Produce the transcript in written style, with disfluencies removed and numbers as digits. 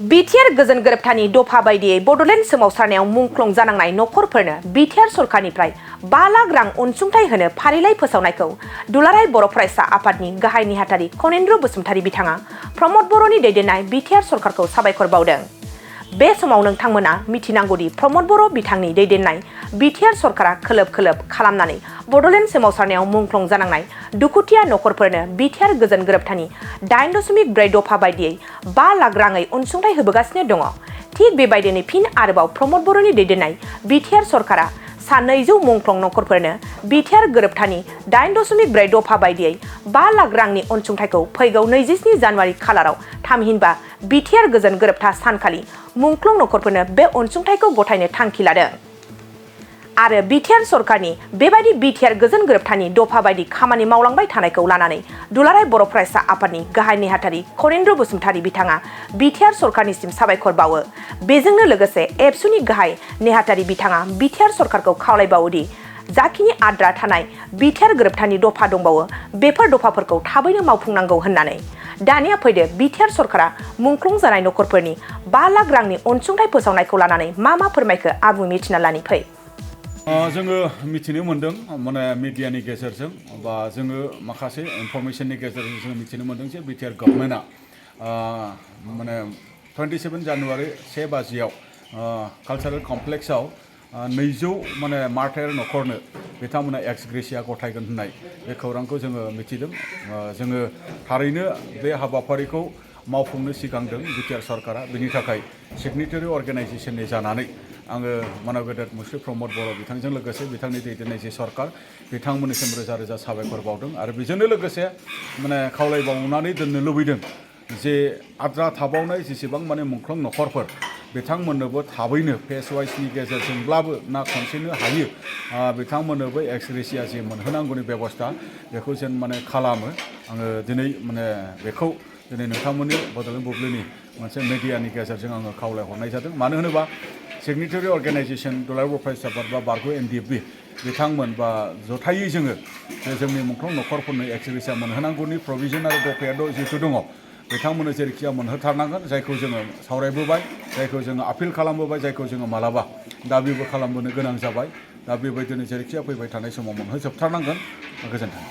Btr गोजोन गोरोबथानि दफा बायदियै बड'लेण्ड सोमावसारनायाव मुंख्लं जानांनाय नखरफोरनो Btr सरकारनिफ्राय 5 लाख रां अनसुंथाइ होनो फारिलाइ फोसावनायखौ दुलाराय बर' फरायसा आफादनि गाहाय नेहाथारि कनेन्द्र बसुमतारी बिथाङा प्रमद बर'नि दैदेननाय Btr सरकारखौ साबायखर बावदों। बे समाव नोंथांमोना मिथिनांगौदि प्रमद बर' बिथांनि दैदेननाय Btr सरकारा खोलोब खोलोब खालामनानै बड'लेण्ड सोमावसारनायाव मुंख्लं जानांनाय दुखुथिया नखरफोरनो Btr गोजोन गोरोबथानि 8.4 दफा बायदियै 5 लाख राङै अनसुंथाइ होबोगासिनो दङ। थिग बेबायदिनो फिन आरोबाव प्रमद बर'नि दैदेननाय Btr सरकारा सा 200 मुंख्लं नखरफोरनो Btr गोरोबथानि 8.4 दफा बायदियै 5 लाख रांनि अनसुंथाइखौ फैगौ 27 जानुवारि खालाराव थामहिनबा Btr गोजोन गोरोबथा सानखालि मुंख्लं नखरफोरनो बे अनसुंथाइखौ गथायनो थांखि लादों। आरो Btr सरकारनि बेबायदि Btr गोजोन गोरोबथानि दफा बायदि खामानि मावलांबाय थानायखौ लानानै दुलाराय बर' फरायसा आफादनि गाहाय नेहाथारि कनेन्द्र बसुमतारी बिथाङा Btr सरकारनिसिम साबायखर बावो। बेजोंनो लोगोसे एबसुनि गाहाय नेहाथारि बिथाङा Btr सरकारखौ खावलायबावोदि जाखिनि आद्रा थानाय Btr गोरोबथानि दफा दंबावो बेफोर दफाफोरखौ थाबैनो मावफुंनांगौ होननानै। दानिया फैदो Btr सरकारा मुंख्लं जानाय नखरफोरनि 5 लाख रांनि अनसुंथाइ फोसावनायखौ लानानै मा फोरमायखो आबुं मिथिना लानि फै। जोङो मिथिनो मोनदों माने मिडियानि गेजेरजों बा जोङो माखासे इनफरमेशननि गेजेरजों जों मिथिनो मोनदों जे Btr गभर्नमेन्टआ माने 27 जानुवारि 1 बाजियाव कालचारेल कमप्लेक्सआव 200 माने मार्टायर नखरनो बिथांमोना एक्स ग्रेसिया गथायगोन होननाय बे खौरांखौ जोङो मिथिदों। जोङो थारैनो बे हाबाफारिखौ मावफुंनो सिगांदों Btr सरकारा। बेनि थाखाय सिगनेटारि अर्गेनाइजेशननि जानानै आङो मानव गेदेर मुस्रि प्रमद बर' बिथांजों लोगोसे बिथांनि दैदेननाय जे सरकार बिथांमोननिसिम रोजा रोजा साबायखर बावदों। आरो बेजोंनो लोगोसे माने खावलायबावनानै दोननो लुबैदों जे आद्रा थाबावनाय जेसेबां माने मुंख्लं नखरफोर बिथांमोननोबो थाबैनो फेस वाइसनि गेजेरजोंब्लाबो ना खनसेनो हायो बिथांमोननोबो एक्स ग्रेसिया जे मोनहोनांगौनि बेबस्था बेखौ जेन माने खालामो। आङो दिनै माने बेखौ दिनै नोंथांमोननि बड'लेण्ड बुब्लिनि मोनसे मिडियानि गेजेरजों आङो खावलायहरनाय जादों। मानो होनोबा सिगनेटारि अर्गेनाइजेशन दुलाराय बर' फरायसा आफाद बा बारग' NDFB बिथांमोन बा जथायै जोङो जोंनि मुंख्लं नखरफोरनो एक्स ग्रेसिया मोनहोनांगौनि प्रभिजन आरो दफाया जिहेतु दङ बिथांमोननो जेरैखिया मोनहोथारनांगोन। जायखौ जोङो सावरायबोबाय, जायखौ जोङो आपिल खालामबोबाय, जायखौ जोङो मालाबा दाबिबो खालामबोनो गोनां जाबाय। दा बेबायदिनो जेरैखिया फैबाय थानाय समाव मोनहोजोबथारनांगोन। गोजोन्थों।